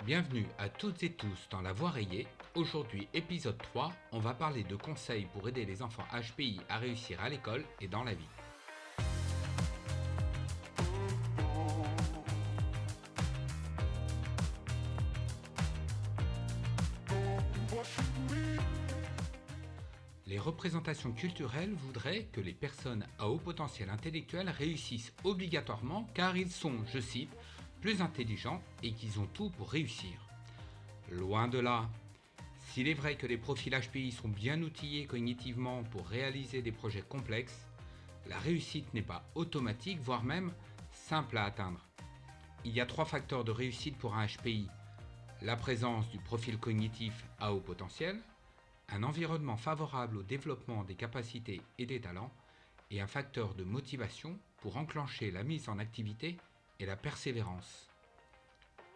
Bienvenue à toutes et tous dans La Voix rayée. Aujourd'hui, épisode 3, on va parler de conseils pour aider les enfants HPI à réussir à l'école et dans la vie. Les représentations culturelles voudraient que les personnes à haut potentiel intellectuel réussissent obligatoirement car ils sont, je cite, plus intelligents et qu'ils ont tout pour réussir. Loin de là. S'il est vrai que les profils HPI sont bien outillés cognitivement pour réaliser des projets complexes, la réussite n'est pas automatique, voire même simple à atteindre. Il y a 3 facteurs de réussite pour un HPI. La présence du profil cognitif à haut potentiel, un environnement favorable au développement des capacités et des talents, et un facteur de motivation pour enclencher la mise en activité et la persévérance.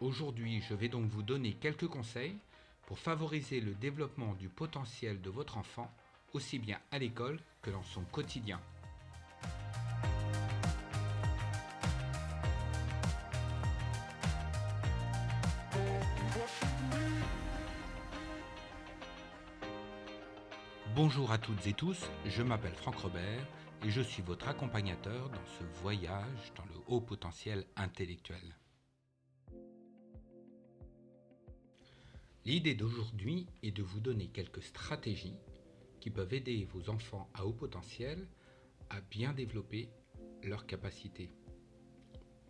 Aujourd'hui, je vais donc vous donner quelques conseils pour favoriser le développement du potentiel de votre enfant, aussi bien à l'école que dans son quotidien. Bonjour à toutes et tous, je m'appelle Franck Robert et je suis votre accompagnateur dans ce voyage dans le haut potentiel intellectuel. L'idée d'aujourd'hui est de vous donner quelques stratégies qui peuvent aider vos enfants à haut potentiel à bien développer leurs capacités.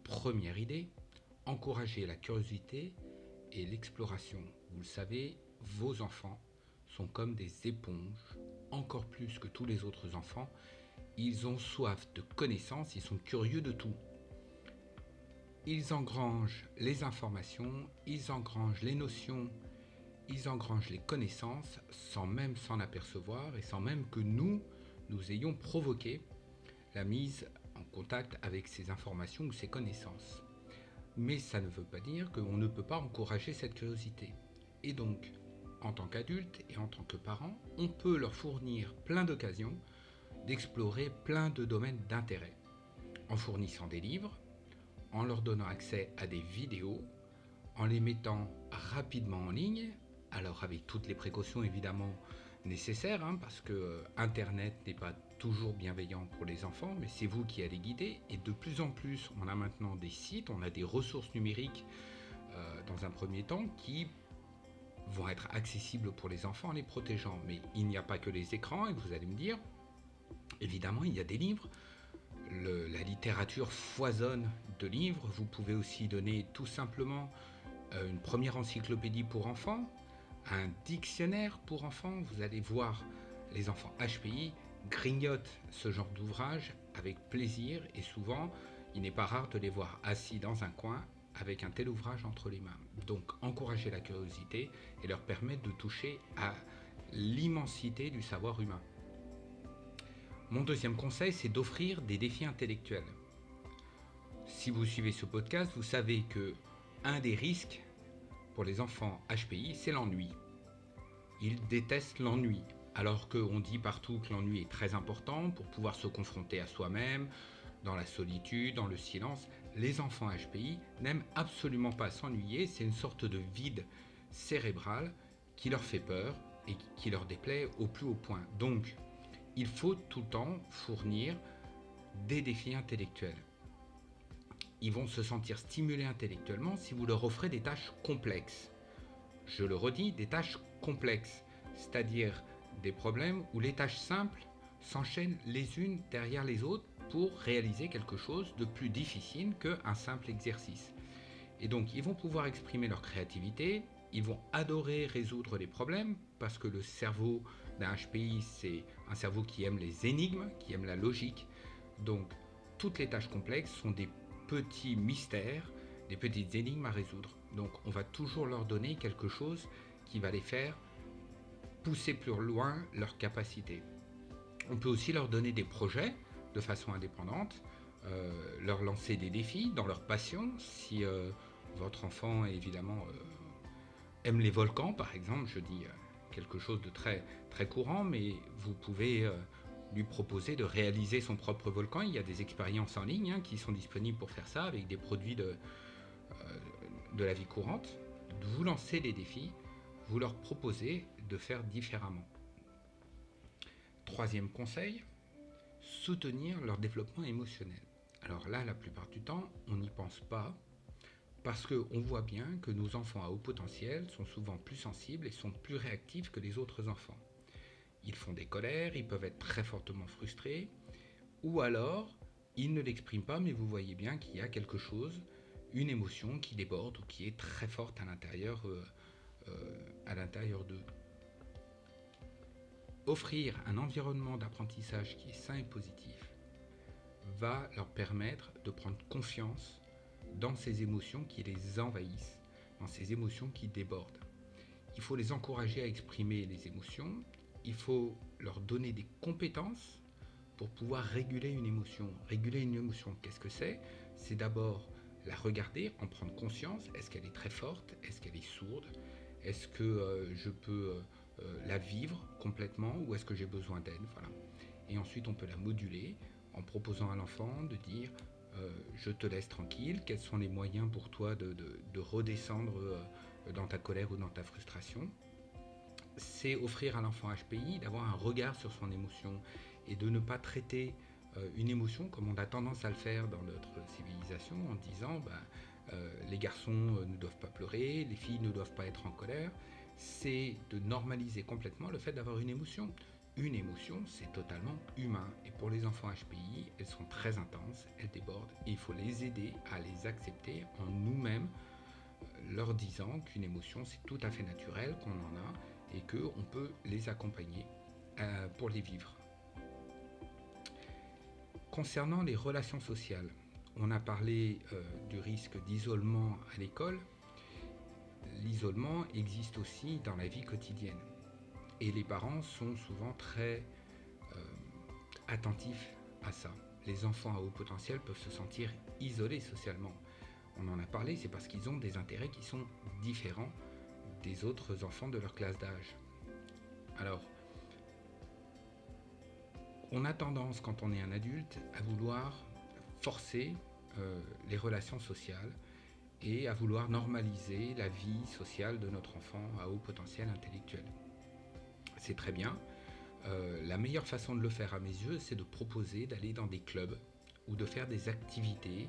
Première idée, encourager la curiosité et l'exploration. Vous le savez, vos enfants sont comme des éponges, encore plus que tous les autres enfants. Ils ont soif de connaissances, ils sont curieux de tout. Ils engrangent les informations, ils engrangent les notions, ils engrangent les connaissances sans même s'en apercevoir et sans même que nous ayons provoqué la mise en contact avec ces informations ou ces connaissances. Mais ça ne veut pas dire qu'on ne peut pas encourager cette curiosité. Et donc, en tant qu'adulte et en tant que parent, on peut leur fournir plein d'occasions d'explorer plein de domaines d'intérêt, en fournissant des livres, en leur donnant accès à des vidéos, en les mettant rapidement en ligne, alors avec toutes les précautions évidemment nécessaires, parce que Internet n'est pas toujours bienveillant pour les enfants, mais c'est vous qui allez guider, et de plus en plus on a maintenant des sites, on a des ressources numériques dans un premier temps qui vont être accessibles pour les enfants en les protégeant. Mais il n'y a pas que les écrans, et vous allez me dire, évidemment il y a des livres, la littérature foisonne de livres, vous pouvez aussi donner tout simplement une première encyclopédie pour enfants, un dictionnaire pour enfants, vous allez voir les enfants HPI grignotent ce genre d'ouvrage avec plaisir et souvent il n'est pas rare de les voir assis dans un coin avec un tel ouvrage entre les mains. Donc encourager la curiosité et leur permettre de toucher à l'immensité du savoir humain. Mon deuxième conseil, c'est d'offrir des défis intellectuels. Si vous suivez ce podcast, vous savez que un des risques pour les enfants HPI, c'est l'ennui. Ils détestent l'ennui, alors qu'on dit partout que l'ennui est très important pour pouvoir se confronter à soi-même, dans la solitude, dans le silence. Les enfants HPI n'aiment absolument pas s'ennuyer, c'est une sorte de vide cérébral qui leur fait peur et qui leur déplaît au plus haut point. Donc, il faut tout le temps fournir des défis intellectuels. Ils vont se sentir stimulés intellectuellement si vous leur offrez des tâches complexes. Je le redis, des tâches complexes, c'est-à-dire des problèmes où les tâches simples s'enchaînent les unes derrière les autres pour réaliser quelque chose de plus difficile qu'un simple exercice. Et donc, ils vont pouvoir exprimer leur créativité, ils vont adorer résoudre les problèmes, parce que le cerveau d'un HPI, c'est un cerveau qui aime les énigmes, qui aime la logique. Donc, toutes les tâches complexes sont des petits mystères, des petites énigmes à résoudre. Donc, on va toujours leur donner quelque chose qui va les faire pousser plus loin leurs capacités. On peut aussi leur donner des projets de façon indépendante, leur lancer des défis dans leur passion. Si votre enfant évidemment aime les volcans par exemple, je dis quelque chose de très, très courant, mais vous pouvez lui proposer de réaliser son propre volcan. Il y a des expériences en ligne qui sont disponibles pour faire ça avec des produits de la vie courante. vous lancez des défis, vous leur proposez de faire différemment. Troisième conseil, soutenir leur développement émotionnel. Alors là, la plupart du temps, on n'y pense pas parce qu'on voit bien que nos enfants à haut potentiel sont souvent plus sensibles et sont plus réactifs que les autres enfants. Ils font des colères, ils peuvent être très fortement frustrés, ou alors ils ne l'expriment pas, mais vous voyez bien qu'il y a quelque chose, une émotion qui déborde ou qui est très forte à l'intérieur d'eux. Offrir un environnement d'apprentissage qui est sain et positif va leur permettre de prendre confiance dans ces émotions qui les envahissent, dans ces émotions qui débordent. Il faut les encourager à exprimer les émotions, il faut leur donner des compétences pour pouvoir réguler une émotion. Réguler une émotion, qu'est-ce que c'est ? C'est d'abord la regarder, en prendre conscience. Est-ce qu'elle est très forte ? Est-ce qu'elle est sourde ? Est-ce que je peux la vivre complètement ou est-ce que j'ai besoin d'aide ? Voilà. Et ensuite, on peut la moduler en proposant à l'enfant de dire je te laisse tranquille, quels sont les moyens pour toi de redescendre dans ta colère ou dans ta frustration. C'est offrir à l'enfant HPI d'avoir un regard sur son émotion et de ne pas traiter une émotion comme on a tendance à le faire dans notre civilisation en disant les garçons ne doivent pas pleurer, les filles ne doivent pas être en colère. C'est de normaliser complètement le fait d'avoir une émotion. Une émotion, c'est totalement humain. Et pour les enfants HPI, elles sont très intenses, elles débordent. Et il faut les aider à les accepter en nous-mêmes, leur disant qu'une émotion, c'est tout à fait naturel, qu'on en a, et qu'on peut les accompagner pour les vivre. Concernant les relations sociales, on a parlé du risque d'isolement à l'école. L'isolement existe aussi dans la vie quotidienne. Et les parents sont souvent très attentifs à ça. Les enfants à haut potentiel peuvent se sentir isolés socialement. On en a parlé, c'est parce qu'ils ont des intérêts qui sont différents des autres enfants de leur classe d'âge. Alors, on a tendance, quand on est un adulte, à vouloir forcer les relations sociales et à vouloir normaliser la vie sociale de notre enfant à haut potentiel intellectuel. C'est très bien. La meilleure façon de le faire à mes yeux, c'est de proposer d'aller dans des clubs ou de faire des activités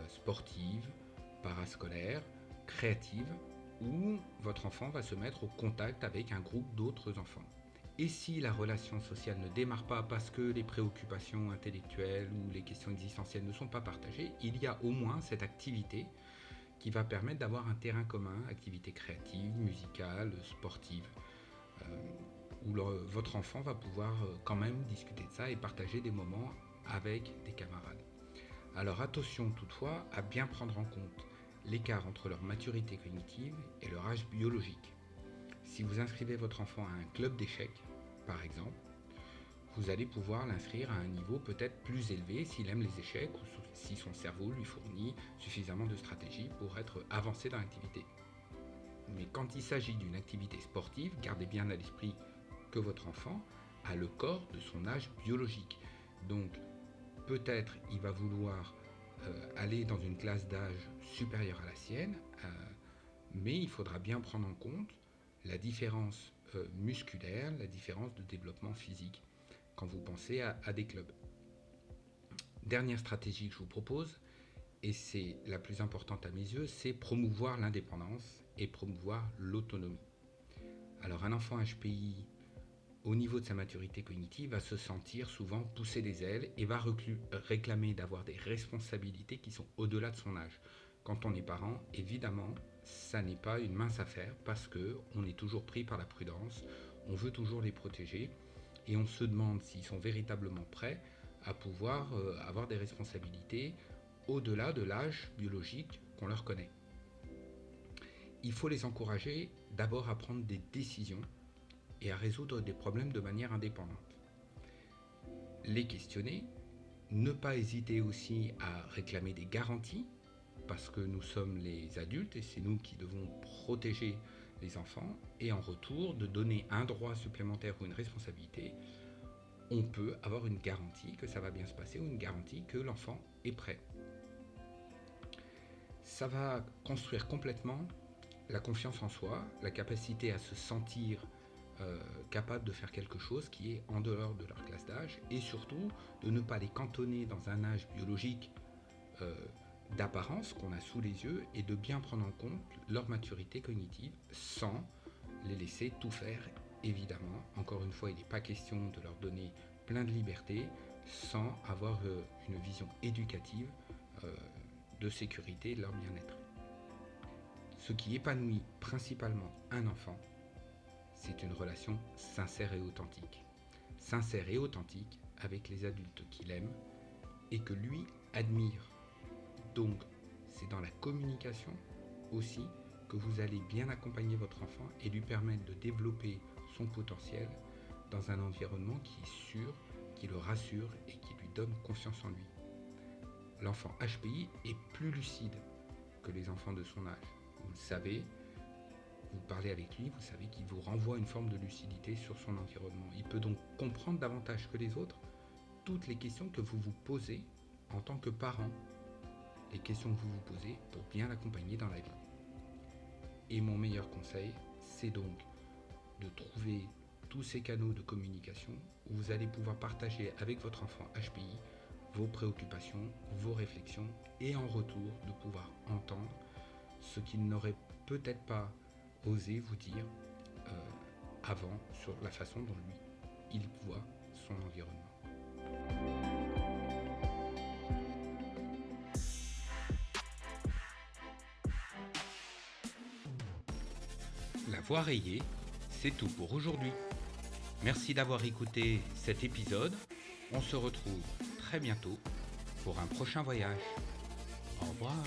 sportives, parascolaires, créatives, où votre enfant va se mettre au contact avec un groupe d'autres enfants. Et si la relation sociale ne démarre pas parce que les préoccupations intellectuelles ou les questions existentielles ne sont pas partagées, il y a au moins cette activité qui va permettre d'avoir un terrain commun, activité créative, musicale, sportive, où votre enfant va pouvoir quand même discuter de ça et partager des moments avec des camarades. Alors attention toutefois à bien prendre en compte l'écart entre leur maturité cognitive et leur âge biologique. Si vous inscrivez votre enfant à un club d'échecs, par exemple, vous allez pouvoir l'inscrire à un niveau peut-être plus élevé s'il aime les échecs ou si son cerveau lui fournit suffisamment de stratégies pour être avancé dans l'activité. Mais quand il s'agit d'une activité sportive, gardez bien à l'esprit que votre enfant a le corps de son âge biologique. Donc peut-être il va vouloir aller dans une classe d'âge supérieure à la sienne, mais il faudra bien prendre en compte la différence musculaire, la différence de développement physique quand vous pensez à des clubs. Dernière stratégie que je vous propose, et c'est la plus importante à mes yeux, c'est promouvoir l'indépendance et promouvoir l'autonomie. Alors un enfant HPI, au niveau de sa maturité cognitive, va se sentir souvent pousser des ailes et va réclamer d'avoir des responsabilités qui sont au-delà de son âge. Quand on est parent, évidemment, ça n'est pas une mince affaire parce qu'on est toujours pris par la prudence, on veut toujours les protéger et on se demande s'ils sont véritablement prêts à pouvoir avoir des responsabilités au-delà de l'âge biologique qu'on leur connaît. Il faut les encourager d'abord à prendre des décisions et à résoudre des problèmes de manière indépendante. Les questionner, ne pas hésiter aussi à réclamer des garanties, parce que nous sommes les adultes et c'est nous qui devons protéger les enfants, et en retour de donner un droit supplémentaire ou une responsabilité, on peut avoir une garantie que ça va bien se passer ou une garantie que l'enfant est prêt. Ça va construire complètement la confiance en soi, la capacité à se sentir capable de faire quelque chose qui est en dehors de leur classe d'âge, et surtout de ne pas les cantonner dans un âge biologique euh, d'apparence qu'on a sous les yeux, et de bien prendre en compte leur maturité cognitive sans les laisser tout faire. Évidemment, encore une fois, il n'est pas question de leur donner plein de liberté sans avoir une vision éducative de sécurité et de leur bien-être. Ce qui épanouit principalement un enfant, c'est une relation sincère et authentique. Sincère et authentique avec les adultes qu'il aime et que lui admire. Donc, c'est dans la communication aussi que vous allez bien accompagner votre enfant et lui permettre de développer son potentiel dans un environnement qui est sûr, qui le rassure et qui lui donne confiance en lui. L'enfant HPI est plus lucide que les enfants de son âge. Vous le savez, vous parlez avec lui, vous savez qu'il vous renvoie une forme de lucidité sur son environnement. Il peut donc comprendre davantage que les autres toutes les questions que vous vous posez en tant que parent, les questions que vous vous posez pour bien l'accompagner dans la vie. Et mon meilleur conseil, c'est donc de trouver tous ces canaux de communication où vous allez pouvoir partager avec votre enfant HPI vos préoccupations, vos réflexions, et en retour de pouvoir entendre ce qu'il n'aurait peut-être pas osé vous dire avant sur la façon dont lui, il voit son environnement. La voix rayée, c'est tout pour aujourd'hui. Merci d'avoir écouté cet épisode. On se retrouve très bientôt pour un prochain voyage. Au revoir.